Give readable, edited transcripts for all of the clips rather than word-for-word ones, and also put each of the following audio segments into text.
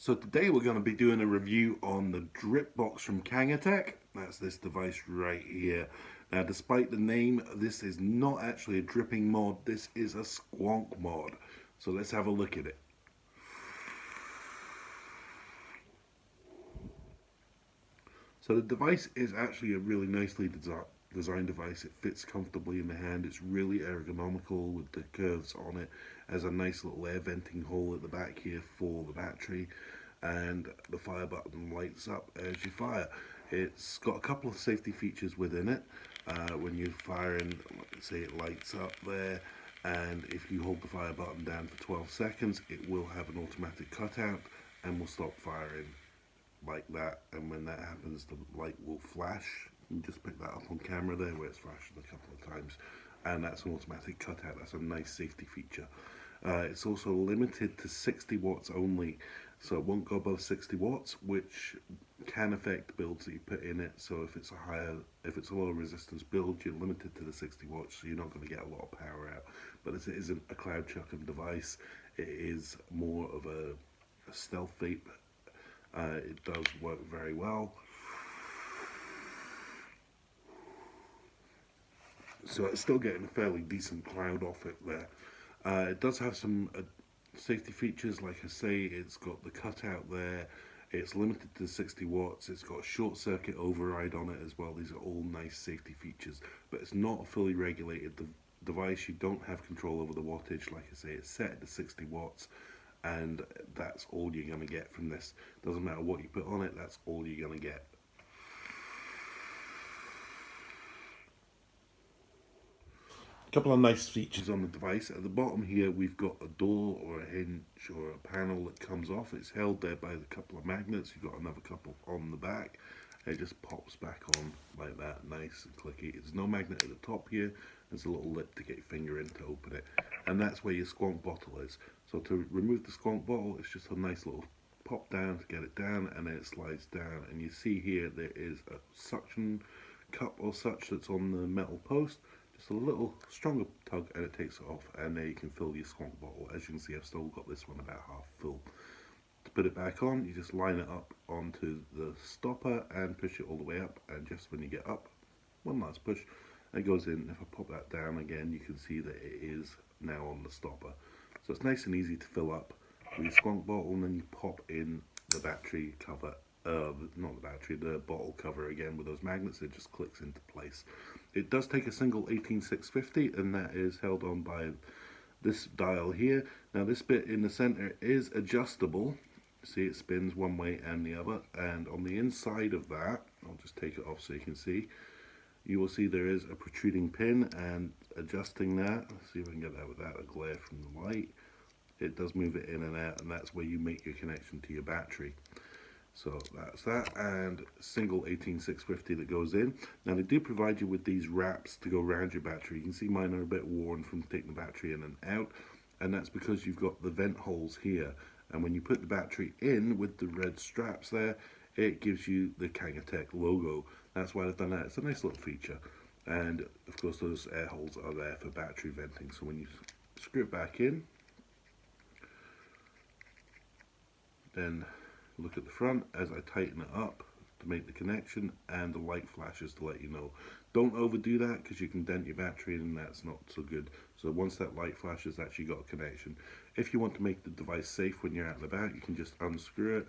So today we're going to be doing a review on the Dripbox from Kangertech. That's this device right here. Now, despite the name, this is not actually a dripping mod. This is a Squonk mod. So let's have a look at it. So the device is actually a really nicely designed device. It fits comfortably in the hand. It's really ergonomical with the curves on it. Has a nice little air venting hole at the back here for the battery, and the fire button lights up as you fire. It's got a couple of safety features within it. When you're firing, let's say it lights up there, and if you hold the fire button down for 12 seconds, it will have an automatic cutout and will stop firing like that. And when that happens, the light will flash. You can just pick that up on camera there where it's flashing a couple of times, and that's an automatic cutout. That's a nice safety feature. It's also limited to 60 watts only, so it won't go above 60 watts, which can affect the builds that you put in it. So if it's a low resistance build, you're limited to the 60 watts, so you're not going to get a lot of power out. But as it isn't a cloud chucking device, it is more of a stealth vape. It does work very well. So it's still getting a fairly decent cloud off it there. It does have some safety features, like I say. It's got the cutout there. It's limited to 60 watts. It's got a short circuit override on it as well. These are all nice safety features, but it's not a fully regulated device. You don't have control over the wattage. Like I say, it's set to 60 watts, and that's all you're going to get from this. Doesn't matter what you put on it, that's all you're going to get. Couple of nice features on the device. At the bottom here we've got a door or a hinge or a panel that comes off. It's held there by a couple of magnets. You've got another couple on the back. It just pops back on like that, nice and clicky. There's no magnet at the top here. There's a little lip to get your finger in to open it, and that's where your Squonk bottle is. So to remove the Squonk bottle, it's just a nice little pop down to get it down, and then it slides down, and you see here there is a suction cup or such that's on the metal post. Just a little stronger tug and it takes it off, and there you can fill your Squonk bottle. As you can see, I've still got this one about half full. To put it back on, you just line it up onto the stopper and push it all the way up, and just when you get up, one last push, it goes in. If I pop that down again, you can see that it is now on the stopper. So it's nice and easy to fill up with your Squonk bottle, and then you pop in the battery cover. Not the battery, the bottle cover again with those magnets. It just clicks into place. It does take a single 18650, and that is held on by this dial here. Now this bit in the center is adjustable. See, it spins one way and the other, and on the inside of that, I'll just take it off so you can see, you will see there is a protruding pin, and adjusting that, let's see if I can get that without a glare from the light, it does move it in and out, and that's where you make your connection to your battery. So that's that, and single 18650 that goes in. Now they do provide you with these wraps to go around your battery. You can see mine are a bit worn from taking the battery in and out, and that's because you've got the vent holes here. And when you put the battery in with the red straps there, it gives you the Kangertech logo. That's why I've done that. It's a nice little feature. And of course those air holes are there for battery venting. So when you screw it back in, then look at the front as I tighten it up to make the connection, and the light flashes to let you know. Don't overdo that because you can dent your battery, and that's not so good. So once that light flashes, that's you got a connection. If you want to make the device safe when you're out and about, you can just unscrew it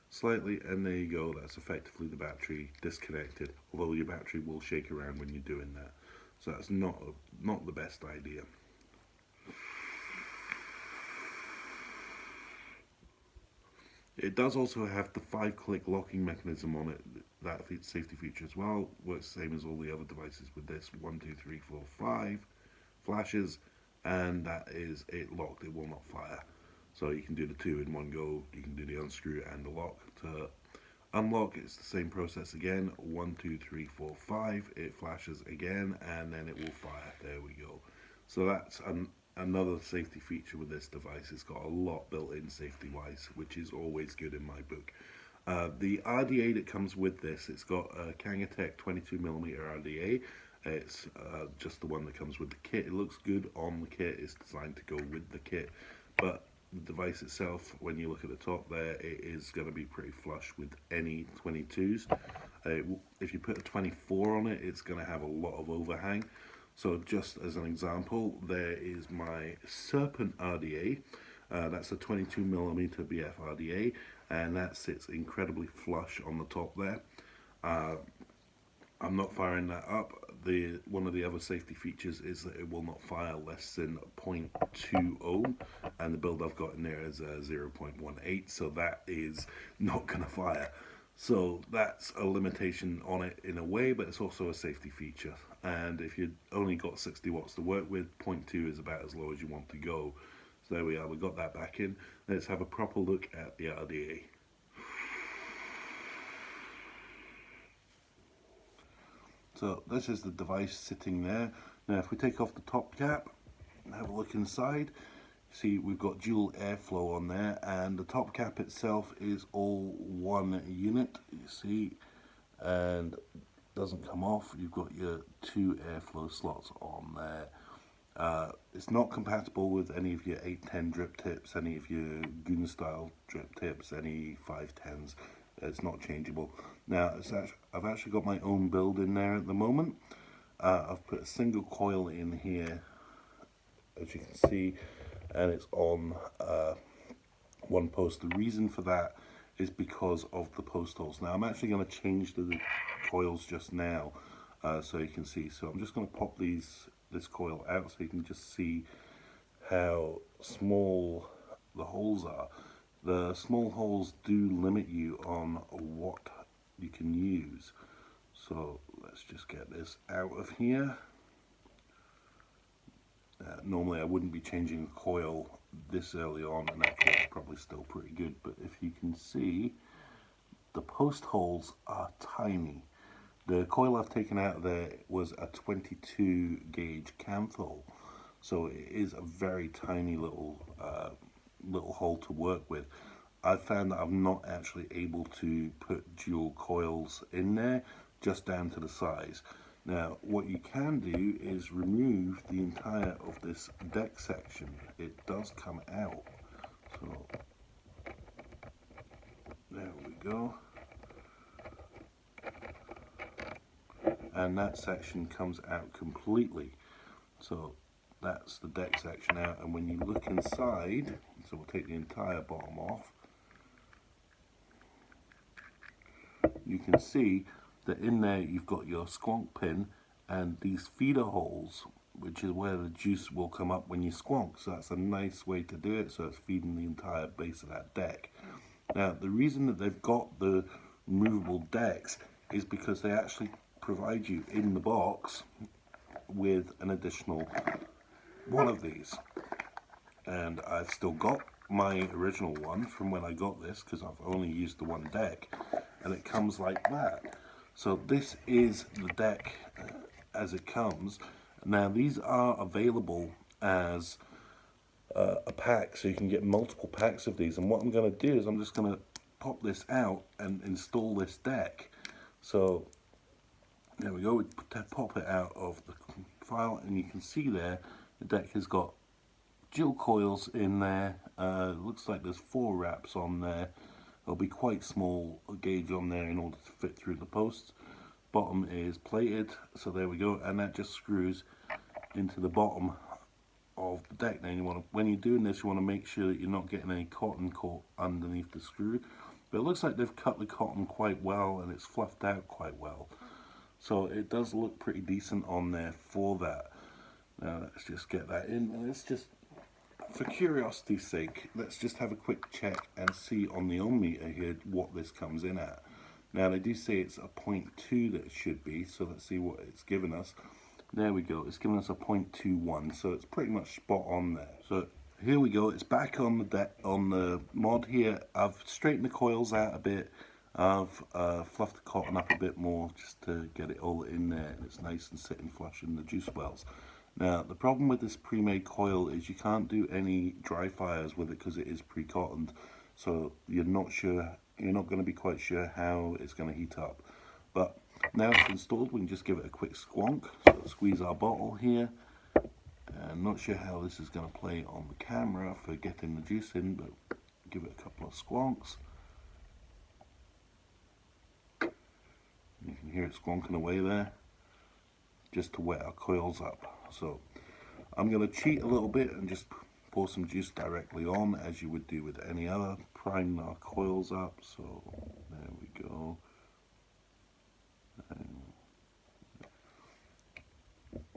slightly, and there you go. That's effectively the battery disconnected, although your battery will shake around when you're doing that. So that's not the best idea. It does also have the 5-click locking mechanism on it. That safety feature as well works the same as all the other devices with this. 1, 2, 3, 4, 5 flashes, and that is it locked. It will not fire. So you can do the 2 in one go. You can do the unscrew and the lock. To unlock, it's the same process again. 1, 2, 3, 4, 5. It flashes again, and then it will fire. There we go. So that's another safety feature with this device. It's got a lot built in safety wise, which is always good in my book. The RDA that comes with this, it's got a Kangertech 22mm RDA. It's just the one that comes with the kit. It looks good on the kit. It's designed to go with the kit, but the device itself, when you look at the top there, it is going to be pretty flush with any 22s. If you put a 24 on it, it's going to have a lot of overhang. So just as an example, there is my Serpent RDA. That's a 22mm BF RDA, and that sits incredibly flush on the top there. I'm not firing that up. One of the other safety features is that it will not fire less than 0.2 ohm, and the build I've got in there is 0.18, so that is not going to fire. So that's a limitation on it in a way, but it's also a safety feature. And if you've only got 60 watts to work with, 0.2 is about as low as you want to go. So there we are, we got that back in. Let's have a proper look at the RDA. So this is the device sitting there. Now if we take off the top cap and have a look inside, see we've got dual airflow on there, and the top cap itself is all one unit, you see, and doesn't come off. You've got your 2 airflow slots on there. It's not compatible with any of your 810 drip tips, any of your Goon style drip tips, any 510s. It's not changeable. Now I've actually got my own build in there at the moment. I've put a single coil in here, as you can see, and it's on one post. The reason for that is because of the post holes. Now I'm actually going to change the coils just now, so you can see. So I'm just going to pop this coil out so you can just see how small the holes are. The small holes do limit you on what you can use. So let's just get this out of here. Normally I wouldn't be changing a coil this early on, and that coil's probably still pretty good, but if you can see, the post holes are tiny. The coil I've taken out of there was a 22 gauge Canthol, so it is a very tiny little hole to work with. I've found that I'm not actually able to put dual coils in there, just down to the size. Now what you can do is remove the entire of this deck section. It does come out, so there we go, and that section comes out completely. So that's the deck section out, and when you look inside, so we'll take the entire bottom off, you can see that in there you've got your squonk pin and these feeder holes, which is where the juice will come up when you squonk. So that's a nice way to do it, so it's feeding the entire base of that deck. Now the reason that they've got the removable decks is because they actually provide you in the box with an additional one of these, and I've still got my original one from when I got this, because I've only used the one deck, and it comes like that. So this is the deck as it comes. Now these are available as a pack, so you can get multiple packs of these, and what I'm going to do is I'm just going to pop this out and install this deck. So there we go, we pop it out of the file, and you can see there the deck has got dual coils in there. Looks like there's 4 wraps on there. There'll be quite small gauge on there in order to fit through the posts. Bottom is plated, so there we go, and that just screws into the bottom of the deck. Now when you're doing this, you want to make sure that you're not getting any cotton caught underneath the screw. But it looks like they've cut the cotton quite well, and it's fluffed out quite well. So it does look pretty decent on there for that. Now let's just get that in, and let's just, for curiosity's sake, let's just have a quick check and see on the ohm meter here what this comes in at. Now they do say it's a 0.2 that it should be, so let's see what it's given us. There we go, it's given us a 0.21, so it's pretty much spot on there. So here we go, it's back on the deck, on the mod here. I've straightened the coils out a bit. I've fluffed the cotton up a bit more just to get it all in there, and it's nice and sitting flush in the juice wells. Now the problem with this pre-made coil is you can't do any dry fires with it because it is pre-cottoned, so you're not going to be quite sure how it's going to heat up. But now it's installed, we can just give it a quick squonk. So squeeze our bottle here, I'm not sure how this is going to play on the camera for getting the juice in, but give it a couple of squonks. You can hear it squonking away there, just to wet our coils up. So I'm going to cheat a little bit and just pour some juice directly on, as you would do with any other, prime our coils up. So there we go. And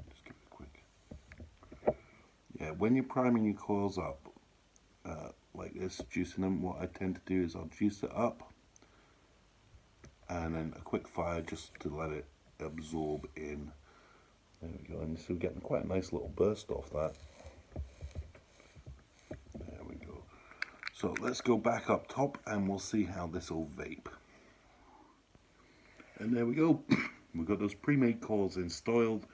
just give it a quick. Yeah, when you're priming your coils up like this, juicing them, what I tend to do is I'll juice it up and then a quick fire just to let it absorb in. There we go, and so we're getting quite a nice little burst off that. There we go. So let's go back up top and we'll see how this will vape. And there we go. We've got those pre-made coils installed,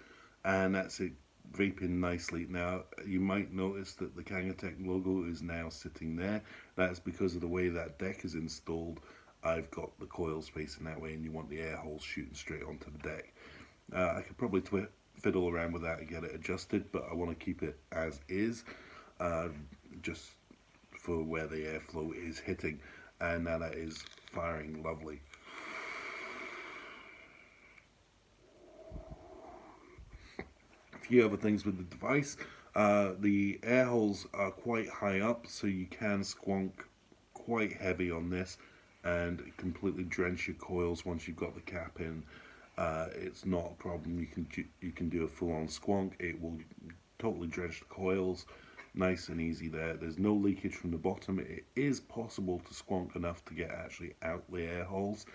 and that's it vaping nicely. Now you might notice that the Kangertech logo is now sitting there. That's because of the way that deck is installed. I've got the coils facing that way, and you want the air holes shooting straight onto the deck. I could probably fiddle around with that and get it adjusted, but I want to keep it as is, just for where the airflow is hitting. And now that is firing lovely. A few other things with the device. The air holes are quite high up, so you can squonk quite heavy on this and completely drench your coils once you've got the cap in. It's not a problem. You can do a full-on squonk. It will totally drench the coils, nice and easy there. There's no leakage from the bottom. It is possible to squonk enough to get actually out the air holes,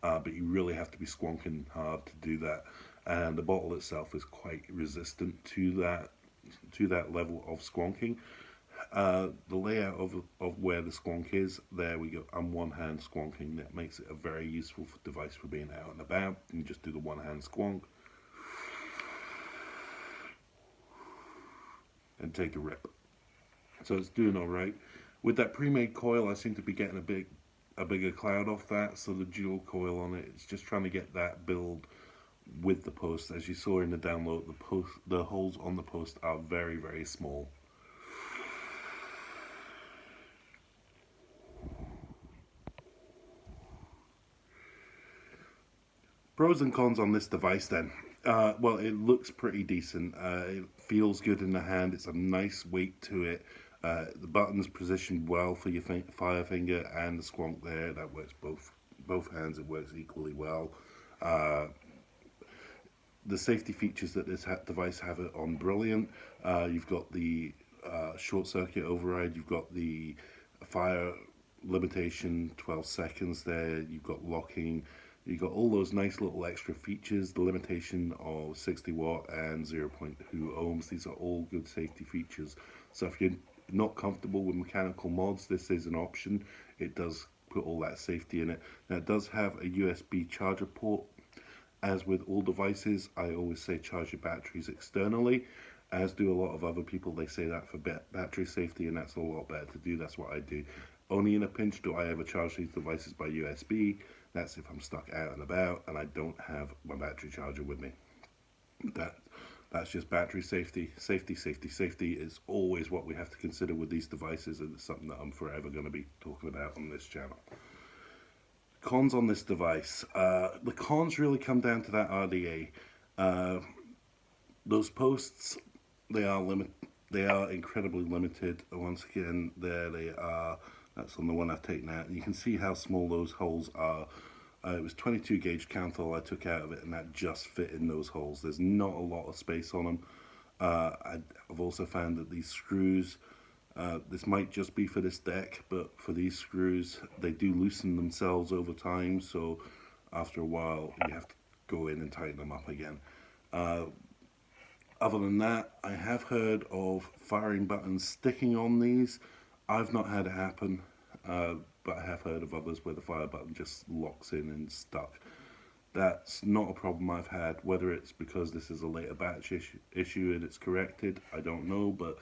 but you really have to be squonking hard to do that. And the bottle itself is quite resistant to that level of squonking. The layout of where the squonk is, there we go. I'm one-hand squonking. That makes it a very useful device for being out and about. You can just do the one-hand squonk and take a rip. So it's doing all right. With that pre-made coil, I seem to be getting a bigger cloud off that. So the dual coil on it, it's just trying to get that build with the post. As you saw in the download, the holes on the post are very, very small. Pros and cons on this device then. Well, it looks pretty decent. It feels good in the hand. It's a nice weight to it. The button's positioned well for your fire finger and the squonk there. That works both hands. It works equally well. The safety features that this device have it on brilliant. You've got the short circuit override. You've got the fire limitation, 12 seconds there. You've got locking. You've got all those nice little extra features, the limitation of 60 watt and 0.2 ohms. These are all good safety features. So if you're not comfortable with mechanical mods, this is an option. It does put all that safety in it. Now it does have a USB charger port. As with all devices, I always say charge your batteries externally, as do a lot of other people. They say that for battery safety, and that's a lot better to do. That's what I do. Only in a pinch do I ever charge these devices by USB. That's if I'm stuck out and about and I don't have my battery charger with me. That's just battery safety. Safety is always what we have to consider with these devices, and it's something that I'm forever going to be talking about on this channel. Cons on this device. The cons really come down to that RDA. Those posts, they are incredibly limited. Once again, there they are. That's on the one I've taken out. And you can see how small those holes are. It was 22 gauge count all I took out of it, and that just fit in those holes. There's not a lot of space on them. I've also found that these screws, this might just be for this deck, but for these screws, they do loosen themselves over time. So after a while, you have to go in and tighten them up again. Other than that, I have heard of firing buttons sticking on these. I've not had it happen, but I have heard of others where the fire button just locks in and stuck. That's not a problem I've had. Whether it's because this is a later batch issue and it's corrected, I don't know, but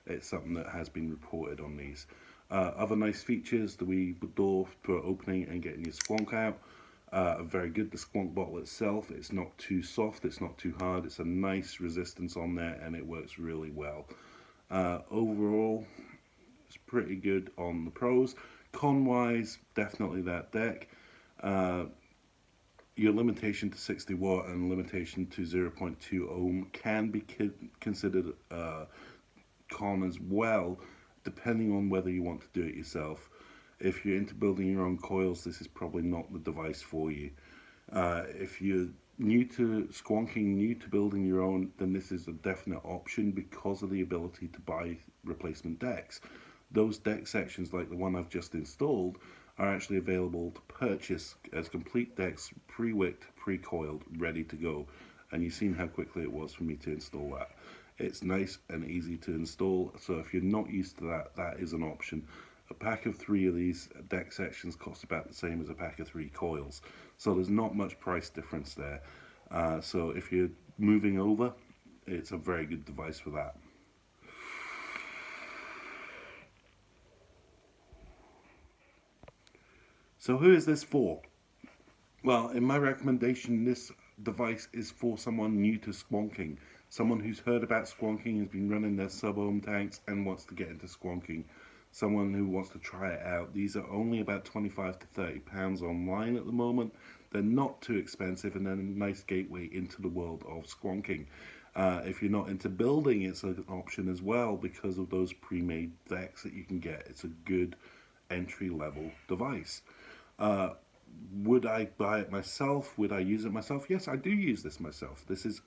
it's something that has been reported on these. Other nice features, the wee door for opening and getting your squonk out. very good. The Squonk bottle itself, it's not too soft, it's not too hard, it's a nice resistance on there, and it works really well. Overall, it's pretty good on the pros. Con-wise, definitely that deck. Your limitation to 60 watt and limitation to 0.2 ohm can be considered con as well, depending on whether you want to do it yourself. If you're into building your own coils, this is probably not the device for you. If you're new to squonking, new to building your own, then this is a definite option because of the ability to buy replacement decks. Those deck sections, like the one I've just installed, are actually available to purchase as complete decks, pre-wicked, pre-coiled, ready to go. And you've seen how quickly it was for me to install that. It's nice and easy to install, so if you're not used to that, that is an option. A pack of 3 of these deck sections costs about the same as a pack of 3 coils, so there's not much price difference there. So if you're moving over, it's a very good device for that. So who is this for? Well, in my recommendation, this device is for someone new to squonking. Someone who's heard about squonking, has been running their sub-ohm tanks and wants to get into squonking. Someone who wants to try it out. These are only about 25 to 30 pounds online at the moment. They're not too expensive and they're a nice gateway into the world of squonking. If you're not into building, it's an option as well because of those pre-made decks that you can get. It's a good entry-level device. Would I buy it myself? Would I use it myself? Yes, I do use this myself. This is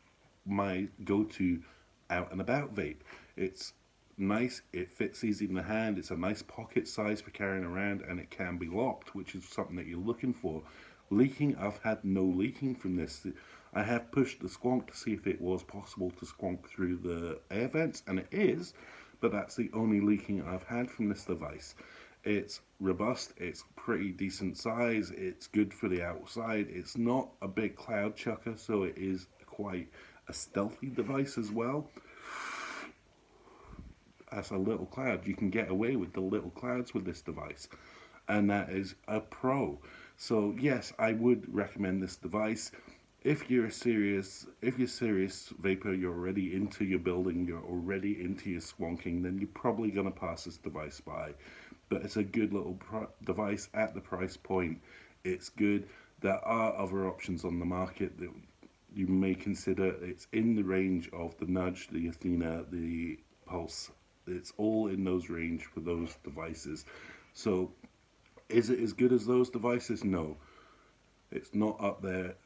my go-to out and about vape. It's nice, it fits easy in the hand, it's a nice pocket size for carrying around, and it can be locked, which is something that you're looking for. Leaking, I've had no leaking from this. I have pushed the Squonk to see if it was possible to squonk through the air vents, and it is, but that's the only leaking I've had from this device. It's robust, it's pretty decent size, it's good for the outside, it's not a big cloud chucker, so it is quite a stealthy device as well. As a little cloud, you can get away with the little clouds with this device, and that is a pro. So yes, I would recommend this device. If you're a serious vapor, you're already into your building, you're already into your squonking, then you're probably going to pass this device by. But it's a good little device at the price point. It's good. There are other options on the market that you may consider. It's in the range of the Nudge, the Athena, the Pulse. It's all in those range for those devices. So is it as good as those devices? No. It's not up there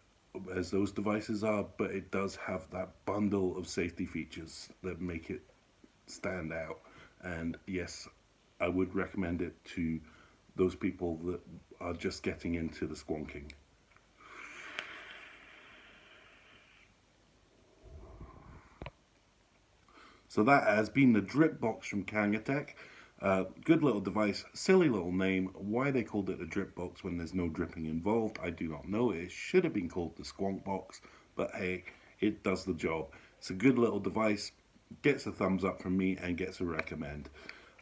as those devices are, but it does have that bundle of safety features that make it stand out. And yes, I would recommend it to those people that are just getting into the squonking. So that has been the Dripbox from Kangertech. Good little device, silly little name. Why they called it a Dripbox when there's no dripping involved, I do not know. It should have been called the Squonk Box, but hey, it does the job. It's a good little device, gets a thumbs up from me and gets a recommend.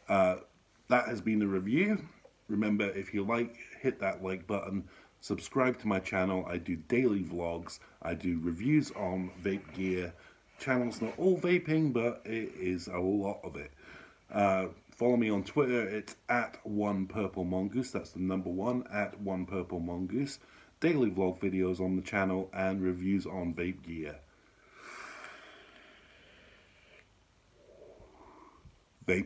That has been the review. Remember, if you like, hit that like button. Subscribe to my channel. I do daily vlogs. I do reviews on vape gear. Channel's not all vaping, but it is a lot of it. Follow me on Twitter. It's @OnePurpleMongoose. That's the number 1, @OnePurpleMongoose. Daily vlog videos on the channel and reviews on vape gear. Vape.